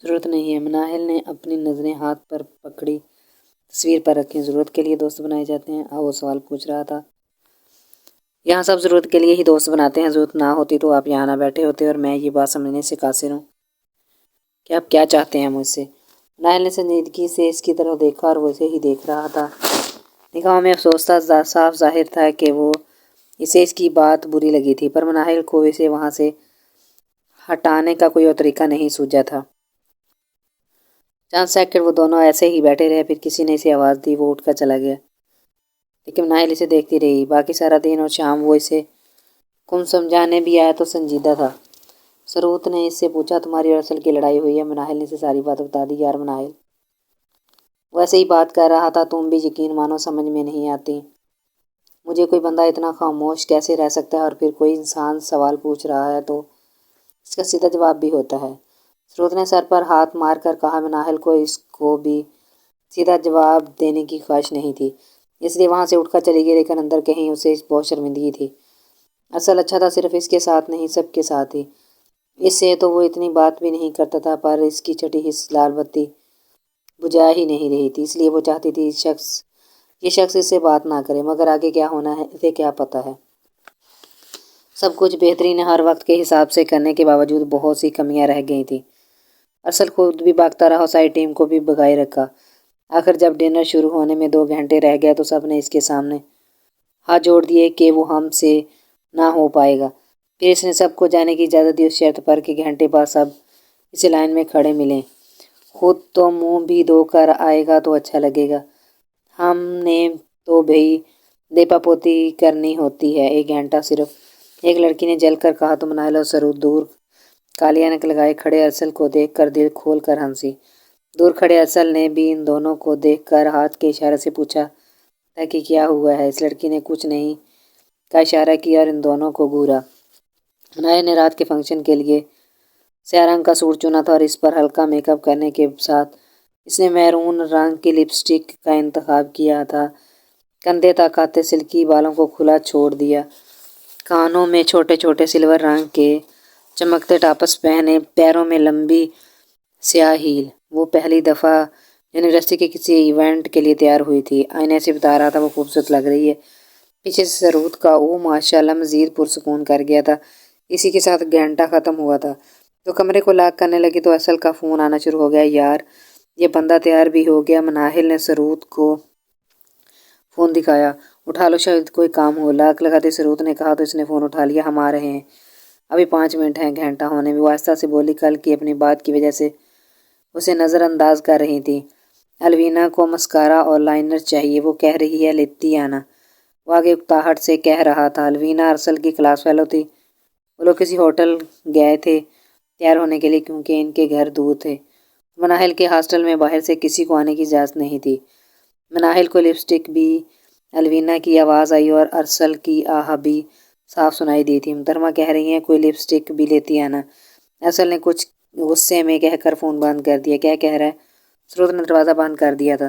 ضرورت نہیں ہے۔ مناہل نے اپنی نظریں ہاتھ پر پکڑی تصویر پر رکھیں۔ ضرورت کے لیے دوست بنائے جاتے ہیں؟ وہ سوال پوچھ رہا تھا۔ یہاں سب ضرورت کے لیے ہی دوست بناتے ہیں۔ ضرورت نہ ہوتی تو آپ یہاں نہ بیٹھے ہوتے اور میں یہ بات سمجھنے سے قاصر ہوں کہ آپ کیا چاہتے ہیں مجھ سے۔ مناہل نے سنجیدگی سے اس کی طرف دیکھا اور وہ اسے ہی دیکھ رہا تھا۔ نگاہوں میں افسوس تھا۔ صاف ظاہر تھا کہ اسے اس کی بات بری لگی تھی، پر مناہل کو اسے وہاں سے ہٹانے کا کوئی اور طریقہ نہیں سوجا تھا۔ چند سیکنڈ وہ دونوں ایسے ہی بیٹھے رہے، پھر کسی نے اسے آواز دی۔ وہ اٹھ کر چلا گیا، لیکن مناہل اسے دیکھتی رہی۔ باقی سارا دن اور شام وہ اسے کم سمجھانے بھی آیا تو سنجیدہ تھا۔ سرود نے اس سے پوچھا، تمہاری اور ارسل کی لڑائی ہوئی ہے؟ مناہل نے اسے ساری بات بتا دی۔ یار مناہل، وہ ایسے ہی بات کر رہا تھا، تم بھی یقین مانو سمجھ میں نہیں آتی مجھے کوئی بندہ اتنا خاموش کیسے رہ سکتا ہے، اور پھر کوئی انسان سوال پوچھ رہا ہے تو اس کا سیدھا جواب بھی ہوتا ہے۔ سرود نے سر پر ہاتھ مار کر کہا۔ مناہل کو اس کو بھی سیدھا جواب دینے کی خواہش نہیں تھی، اس لیے وہاں سے اٹھ کر چلی گئی، لیکن اندر کہیں اسے بہت شرمندگی تھی۔ ارسل اچھا تھا، صرف اس کے ساتھ نہیں، سب کے ساتھ ہی۔ اس سے تو وہ اتنی بات بھی نہیں کرتا تھا، پر اس کی چھٹی حص لال بتی بجھا ہی نہیں رہی تھی، اس لیے وہ چاہتی تھی یہ شخص اس سے بات نہ کرے، مگر آگے کیا ہونا ہے اسے کیا پتہ ہے۔ سب کچھ بہترین ہر وقت کے حساب سے کرنے کے باوجود بہت سی کمیاں رہ گئی تھیں۔ ارسل خود بھی بھاگتا رہا اور ساری ٹیم کو بھی بھگائے رکھا۔ آخر جب ڈنر شروع ہونے میں 2 گھنٹے رہ گئے تو سب نے اس کے سامنے ہاتھ جوڑ دیے کہ وہ ہم سے نہ ہو پائے گا۔ پھر اس نے سب کو جانے کی اجازت دی، اس شرط پر کہ گھنٹے بعد سب اسے لائن میں کھڑے ملیں۔ خود تو منہ بھی دھو کر آئے گا تو اچھا لگے گا۔ ہم نے تو بھئی دیپا پوتی کرنی ہوتی ہے۔ 1 گھنٹہ صرف، ایک لڑکی نے جل کر کہا تو مناہل اور سرود دور کالی اینک لگائے کھڑے ارسل کو دیکھ کر دل کھول کر ہنسی۔ دور کھڑے ارسل نے بھی ان دونوں کو دیکھ کر ہاتھ کے اشارے سے پوچھا تھا کہ کیا ہوا ہے۔ اس لڑکی نے کچھ نہیں کا اشارہ کیا اور ان دونوں کو گھورا۔ مناہل نے رات کے فنکشن کے لیے سیاہ رنگ کا سوٹ چنا تھا اور اس پر ہلکا میک اپ کرنے کے ساتھ اس نے میرون رنگ کی لپسٹک کا انتخاب کیا تھا۔ کندھے تک آتے سلکی بالوں کو کھلا چھوڑ دیا، کانوں میں چھوٹے چھوٹے سلور رنگ کے چمکتے ٹاپس پہنے، پیروں میں لمبی سیاہ ہیل۔ وہ پہلی دفعہ یونیورسٹی کے کسی ایونٹ کے لیے تیار ہوئی تھی۔ آئینے سے بتا رہا تھا وہ خوبصورت لگ رہی ہے۔ پیچھے سے سرود کا اوہ ماشاءاللہ مزید پرسکون کر گیا تھا۔ اسی کے ساتھ گھنٹہ ختم ہوا تھا تو کمرے کو لاک کرنے لگی تو ارسل کا فون آنا شروع ہو گیا۔ یار یہ بندہ تیار بھی ہو گیا۔ مناہل نے سرود کو فون دکھایا۔ اٹھا لو، شاید کوئی کام ہو۔ لاک لگاتے سرود نے کہا تو اس نے فون اٹھا لیا۔ ہم آ رہے ہیں، ابھی 5 منٹ ہیں گھنٹہ ہونے میں۔ وہ آہستہ سے بولی، کل کی اپنی بات کی وجہ سے اسے نظر انداز کر رہی تھی۔ الوینا کو مسکارا اور لائنر چاہیے، وہ کہہ رہی ہے لیتی آنا۔ وہ آگے اکتاہٹ سے کہہ رہا تھا۔ الوینا ارسل کی کلاس فیلو تھی۔ وہ لوگ کسی ہوٹل گئے تھے تیار ہونے کے لیے کیونکہ ان کے گھر دور تھے۔ مناہل کے ہاسٹل میں باہر سے کسی کو آنے کی اجازت نہیں تھی۔ مناہل کو لپسٹک بھی الوینا کی آواز آئی اور ارسل کی آہ بھی صاف سنائی دی تھی۔ محترمہ کہہ رہی ہیں کوئی لپسٹک بھی لیتی آنا۔ ارسل نے کچھ غصے میں کہہ کر فون بند کر دیا۔ کیا کہہ رہا ہے؟ سرود نے دروازہ بند کر دیا تھا۔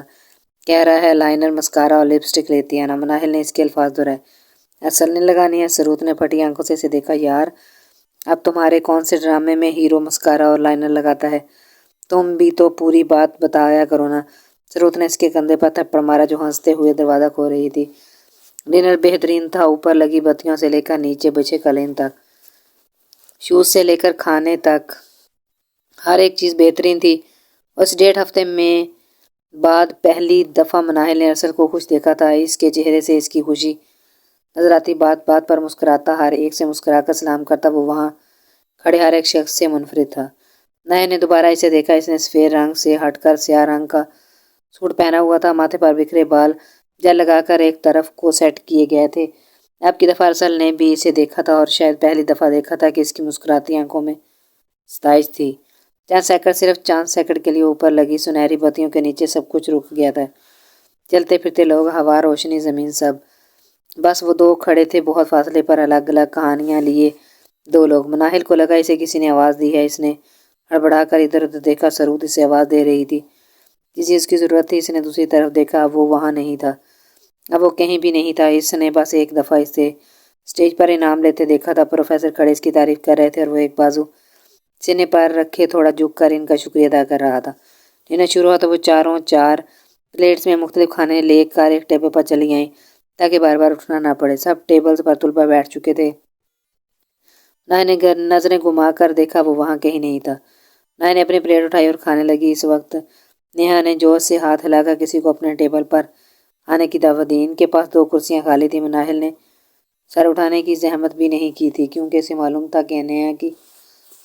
کہہ رہا ہے لائنر، مسکارا اور لپسٹک لیتی آنا۔ مناہل نے اس کے الفاظ دہرائے۔ ارسل نے لگانی ہے؟ سرود نے پھٹی آنکھوں سے اسے دیکھا۔ یار اب تمہارے کون سے ڈرامے میں ہیرو مسکارا اور لائنر لگاتا ہے؟ تم بھی تو پوری بات بتایا کرو نا۔ سرود نے اس کے کندھے پر تھپڑ مارا جو ہنستے ہوئے دروازہ کھول رہی تھی۔ ڈنر بہترین تھا، اوپر لگی بتیوں سے لے کر نیچے بچے قالین تک، شوز سے لے کر کھانے تک، ہر ایک چیز بہترین تھی۔ اس 1.5 ہفتے میں بعد پہلی دفعہ مناہل نے ارسل کو خوش دیکھا تھا۔ اس کے چہرے سے اس کی خوشی نظر آتی، بات بات پر مسکراتا، ہر ایک سے مسکرا کر سلام کرتا۔ وہ وہاں کھڑے ہر ایک شخص سے منفرد تھا۔ مناہل نے دوبارہ اسے دیکھا۔ اس نے سفید رنگ سے ہٹ کر سیاہ رنگ کا سوٹ پہنا ہوا تھا، ماتھے پر بکھرے بال جل لگا کر ایک طرف کو سیٹ کیے گئے تھے۔ اب کی دفعہ ارسل نے بھی اسے دیکھا تھا اور شاید پہلی دفعہ دیکھا تھا کہ اس کی مسکراتی آنکھوں میں ستائش تھی۔ چند سیکنڈ، صرف چند سیکنڈ کے لیے اوپر لگی سنہری بتیوں کے نیچے سب کچھ رک گیا تھا۔ چلتے پھرتے لوگ، ہوا، روشنی، زمین، سب بس وہ 2 کھڑے تھے بہت فاصلے پر، الگ الگ کہانیاں لیے 2 لوگ۔ مناہل کو لگا اسے کسی نے آواز دی ہے۔ اس نے ہڑبڑا کر ادھر ادھر دیکھا، سرود اسے آواز دے رہی تھی، جس چیز کی ضرورت تھی۔ اس نے دوسری طرف دیکھا، اب وہ وہاں نہیں تھا، اب وہ کہیں بھی نہیں تھا۔ اس نے بس ایک دفعہ اسے اسٹیج پر انعام لیتے دیکھا تھا۔ پروفیسر کھڑے اس کی تعریف کر رہے تھے اور وہ ایک بازو सीने पर रखे थोड़ा झुक कर इनका शुक्रिया अदा कर रहा था। डिनर शुरू हुआ तो वो चारों 4 प्लेट्स में मुख्तलिफ खाने लेकर एक टेबल पर चली आईं ताकि बार बार उठना ना पड़े। सब टेबल्स पर तुलबा बैठ चुके थे। नाय ने नजरें घुमा कर देखा, वो वहाँ कहीं नहीं था। नाय ने अपनी प्लेट उठाई और खाने लगी। इस वक्त नेहा ने जोर से हाथ हिलाकर किसी को अपने टेबल पर आने की दावत दी। इनके पास 2 कुर्सियां खाली थी। मनाहिल ने सर उठाने की जहमत भी नहीं की थी, क्योंकि इसे मालूम था कि नेहा की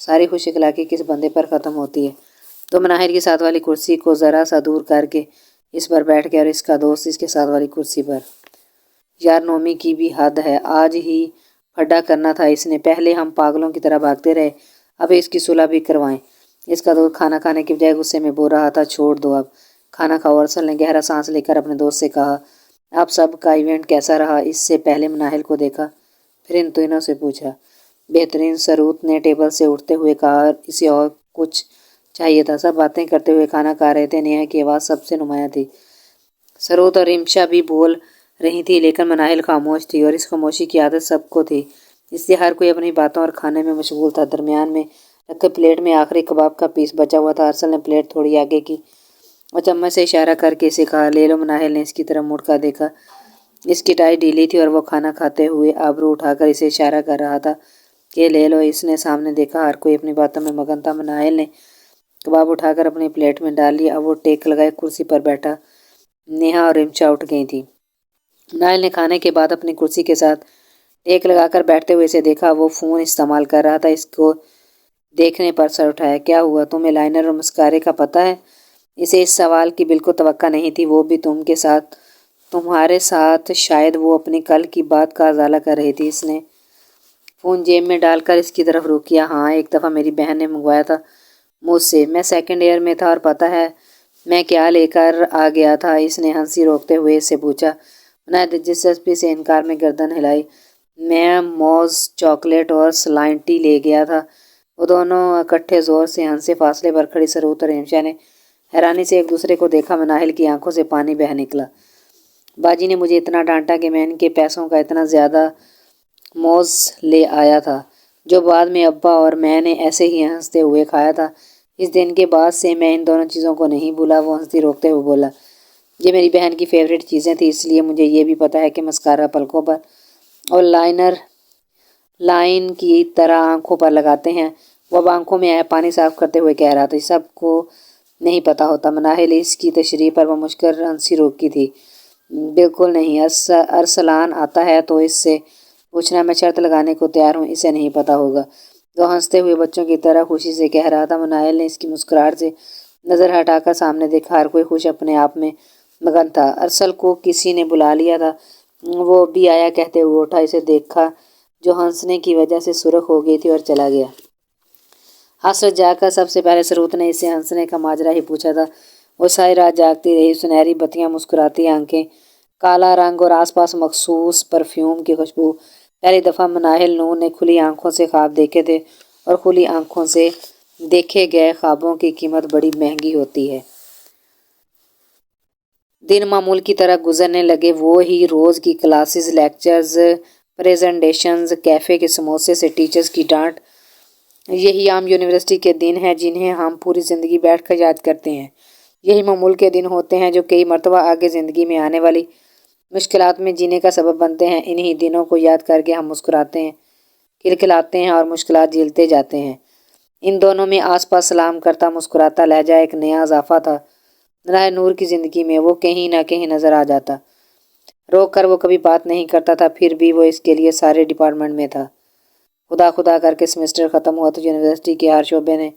सारी खुश इखलाकी किस बंदे पर ख़त्म होती है। तो मनाहिल की साथ वाली कुर्सी को ज़रा सा दूर करके इस पर बैठ गया और इसका दोस्त इसके साथ वाली कुर्सी पर। यार नोमी की भी हद है, आज ही फड्डा करना था इसने। पहले हम पागलों की तरह भागते रहे, अब इसकी सुलह भी करवाएं। इसका दोस्त खाना खाने की बजाय गुस्से में बोल रहा था, छोड़ दो अब, खाना खाओ। अरसल ने गहरा सांस लेकर अपने दोस्त से कहा, आप सब का इवेंट कैसा रहा? इससे पहले मनाहिल को देखा, फिर इन तीनों से पूछा। बेहतरीन, सरूत ने टेबल से उठते हुए कहा। इसे और कुछ चाहिए था? सब बातें करते हुए खाना खा रहे थे। नेहा की आवाज़ सबसे नुमाया थी। सरूत और रिमशा भी बोल रही थी, लेकिन मनाहिल खामोश थी, और इस खामोशी की आदत सबको थी, इसलिए हर कोई अपनी बातों और खाने में मशगूल था। दरमियान में रखे प्लेट में आखिरी कबाब का पीस बचा हुआ था। अरसल ने प्लेट थोड़ी आगे की और चम्मच से इशारा करके इसे कहा, ले लो। मनाहिल ने इसकी तरफ मुड़ कर देखा। इसकी टाई ढीली थी और वो खाना खाते हुए आबरू उठाकर इसे इशारा कर रहा था कि ले लो। इसने सामने देखा, हर कोई अपनी बातों में मगन था। मनाहिल ने कबाब उठाकर अपनी प्लेट में डाल लिया। अब वो टेक लगाए कुर्सी पर बैठा। नेहा और रिमशा उठ गई थी। मनाहिल ने खाने के बाद अपनी कुर्सी के साथ टेक लगाकर बैठते हुए इसे देखा। वो फ़ोन इस्तेमाल कर रहा था। इसको देखने पर सर उठाया। क्या हुआ, तुम्हें लाइनर और मस्कारे का पता है? इसे इस सवाल की बिल्कुल तवक्का नहीं थी, वो भी तुम्हारे साथ। शायद वो अपनी कल की बात का अजाला कर रही थी। इसने फ़ोन जेब में डालकर इसकी तरफ रुख किया। हाँ, एक दफ़ा मेरी बहन ने मंगवाया था मुझसे, मैं 2nd ईयर में था, और पता है मैं क्या लेकर आ गया था? इसने हंसी रोकते हुए इससे पूछा। मैंने दिलचस्पी से इनकार में गर्दन हिलाई। मैं मौज चॉकलेट और स्लाइंटी ले गया था। वो दोनों इकट्ठे ज़ोर से हंसे। फासले पर खड़ी सरूत और रिमशा ने हैरानी से एक दूसरे को देखा। मनाहिल की आंखों से पानी बह निकला। बाजी ने मुझे इतना डांटा कि मैं इनके पैसों का इतना ज़्यादा मौज ले आया था, जो बाद में अब्बा और मैंने ऐसे ही हंसते हुए खाया था। इस दिन के बाद से मैं इन दोनों चीज़ों को नहीं भूला। वो हंसती रोकते हुए बोला, ये मेरी बहन की फेवरेट चीज़ें थी, इसलिए मुझे ये भी पता है कि मस्कारा पलकों पर और लाइनर लाइन की तरह आंखों पर लगाते हैं। वो अब आंखों में आया पानी साफ करते हुए कह रहा था, सबको नहीं पता होता। मनाहिल इसकी तशरीह पर वो मुश्किल हंसी रोकी थी। बिल्कुल नहीं, अरसलान आता है तो इससे पूछना, मैं शर्त लगाने को तैयार हूँ इसे नहीं पता होगा। तो हंसते हुए बच्चों की तरह खुशी से कह रहा था। मनाहिल ने इसकी मुस्कुराहट से नज़र हटाकर सामने देखा। हर कोई खुश अपने आप में मगन था। अरसल को किसी ने बुला लिया था, वो भी आया कहते हुए उठा। इसे देखा जो हंसने की वजह से सुर्ख हो गई थी और चला गया। हसरत जाकर सबसे पहले सरूत ने इसे हंसने का माजरा ही पूछा था। वो सारी रात जागती रही। सुनहरी बत्तियां, मुस्कुराती आंखें, काला रंग और आसपास मखसूस परफ्यूम की खुशबू। पहली दफ़ा मनाहिल नूर ने खुली आंखों से ख्वाब देखे थे, और खुली आंखों से देखे गए ख्वाबों की कीमत बड़ी महंगी होती है। दिन मामूल की तरह गुजरने लगे। वो ही रोज़ की क्लासेस, लेक्चर्स, प्रेजेंटेशंस, कैफ़े के समोसे से टीचर्स की डांट। यही आम यूनिवर्सिटी के दिन हैं जिन्हें हम पूरी ज़िंदगी बैठकर याद करते हैं। यही मामूल के दिन होते हैं जो कई मरतबा आगे ज़िंदगी में आने वाली मुश्किलात में जीने का सबब बनते हैं। इन्हीं दिनों को याद करके हम मुस्कुराते हैं, खिलखिलाते हैं और मुश्किलात झेलते जाते हैं। इन दोनों में आसपास सलाम करता मुस्कुराता लहजा एक नया इजाफा था। राय नूर की ज़िंदगी में वो कहीं ना कहीं नज़र आ जाता। रोक कर वो कभी बात नहीं करता था, फिर भी वो इसके लिए सारे डिपार्टमेंट में था। खुदा खुदा करके सेमेस्टर ख़त्म हुआ तो यूनिवर्सिटी के हर शोबे ने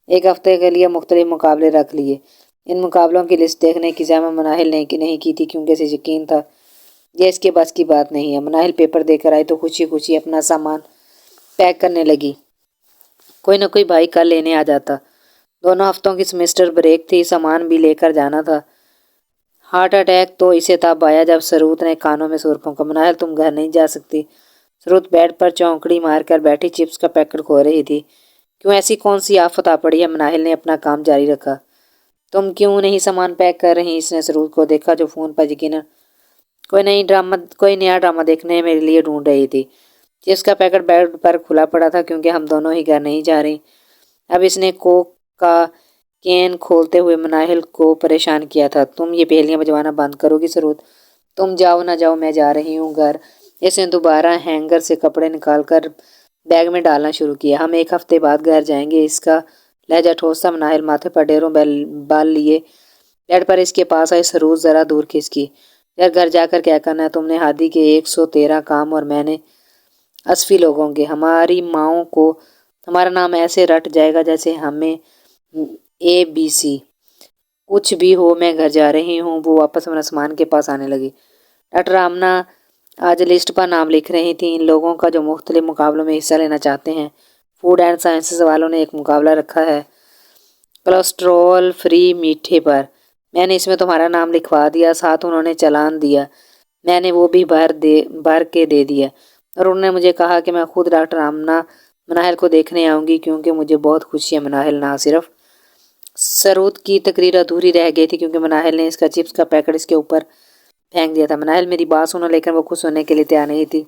एक हफ्ते के लिए मुख्तलिफ मुकाबले रख लिए। इन मुकाबलों की लिस्ट देखने की ज़हमत मनाहिल ने नहीं की थी, क्योंकि इसे यकीन था यह इसके बस की बात नहीं है। मनाहिल पेपर देकर आई तो खुशी खुशी अपना सामान पैक करने लगी। कोई न कोई भाई कल लेने आ जाता। दोनों हफ्तों की सेमेस्टर ब्रेक थी, सामान भी लेकर जाना था। हार्ट अटैक तो इसे तब आया जब सरूत ने कानों में सुर फूंका, मनाहिल तुम घर नहीं जा सकती। सरूत बेड पर चौंकड़ी मारकर बैठी चिप्स का पैकेट खो रही थी। क्यों, ऐसी कौन सी आफत आ पड़ी है? मनाहिल ने अपना काम जारी रखा। तुम क्यों नहीं सामान पैक कर रही? इसने सरूत को देखा जो फ़ोन पर यकीनन कोई नया ड्रामा देखने मेरे लिए ढूंढ रही थी। चिप्स का पैकेट बेड पर खुला पड़ा था, क्योंकि हम दोनों ही घर नहीं जा रही। अब इसने कोक का कैन खोलते हुए मनाहिल को परेशान किया था। तुम ये पहेलियां बजवाना बंद करोगी सरूद? तुम जाओ ना जाओ, मैं जा रही हूँ घर। इसने दोबारा हैंगर से कपड़े निकालकर बैग में डालना शुरू किया। हम 1 हफ्ते बाद घर जाएंगे। इसका लहजा ठोस था। मनाहिल माथे पर ढेरों बाल लिए बेड पर इसके पास आई। सरूद जरा दूर खिसकी। यार घर जाकर क्या करना है? तुमने हादी के 113 काम और मैंने 80 लोगों के। हमारी माओ को हमारा नाम ऐसे रट जाएगा जैसे हमें ABC। कुछ भी हो, मैं घर जा रही हूँ। वो वापस मनसमान के पास आने लगी। डॉक्टर आमना आज लिस्ट पर नाम लिख रही थी इन लोगों का जो मुख्तलिफ मुकाबलों में हिस्सा लेना चाहते हैं। फूड एंड साइंसेस वालों ने एक मुकाबला रखा है कोलेस्ट्रॉल फ्री मीठे पर। मैंने इसमें तुम्हारा नाम लिखवा दिया, साथ उन्होंने चालान दिया। मैंने वो भी भर के दे दिया और उन्होंने मुझे कहा कि मैं खुद डॉक्टर आमना मनाहिल को देखने आऊँगी क्योंकि मुझे बहुत खुशी है। मनाहिल ना सिर्फ सरूद की तकरीर अधूरी रह गई थी क्योंकि मनाहिल ने इसका चिप्स का पैकेट इसके ऊपर फेंक दिया था। मनाहिल मेरी बात सुनो, लेकिन वो खुश होने के लिए तैयार नहीं थी।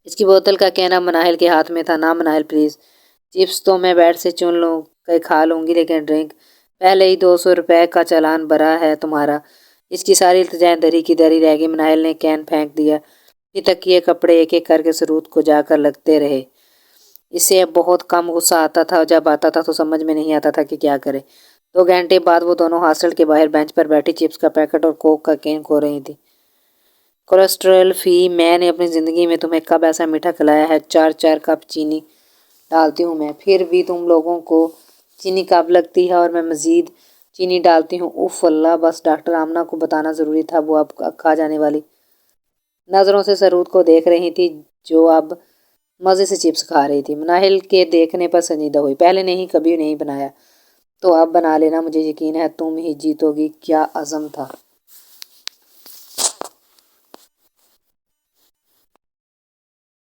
इसकी बोतल का कहना मनाहिल के हाथ में था। ना मनाहिल प्लीज़, चिप्स तो मैं बेड से चुन लूँ कहीं खा लूँगी, लेकिन ड्रिंक पहले ही 200 रुपये का चालान भरा है तुम्हारा। इसकी सारी इल्तिजाएं दरी की दरी रह गई। मनाहिल ने कैन फेंक दिया। फिर तकिए कपड़े एक एक करके सरूद को जाकर लगते रहे। इससे अब बहुत कम गुस्सा आता था और जब आता था तो समझ में नहीं आता था कि क्या करे। 2 घंटे बाद वो दोनों हॉस्टल के बाहर बेंच पर बैठी चिप्स का पैकेट और कोक का कैन खो रही थी। कोलेस्ट्रॉल फ्री, मैंने अपनी ज़िंदगी में तुम्हें कब ऐसा मीठा खिलाया है? 4-4 कप चीनी डालती हूँ मैं, फिर भी तुम लोगों को चीनी कब लगती है और मैं मज़ीद चीनी डालती हूँ। उफ़ अल्लाह, बस डॉक्टर आमना को बताना ज़रूरी था। वो अब खा जाने वाली नज़रों से सरूद को देख रही थी जो अब मज़े से चिप्स खा रही थी। मनाहिल के देखने पर संजीदा हुई। पहले नहीं, कभी नहीं बनाया तो अब बना लेना, मुझे यकीन है तुम ही जीतोगी। क्या अज़म था।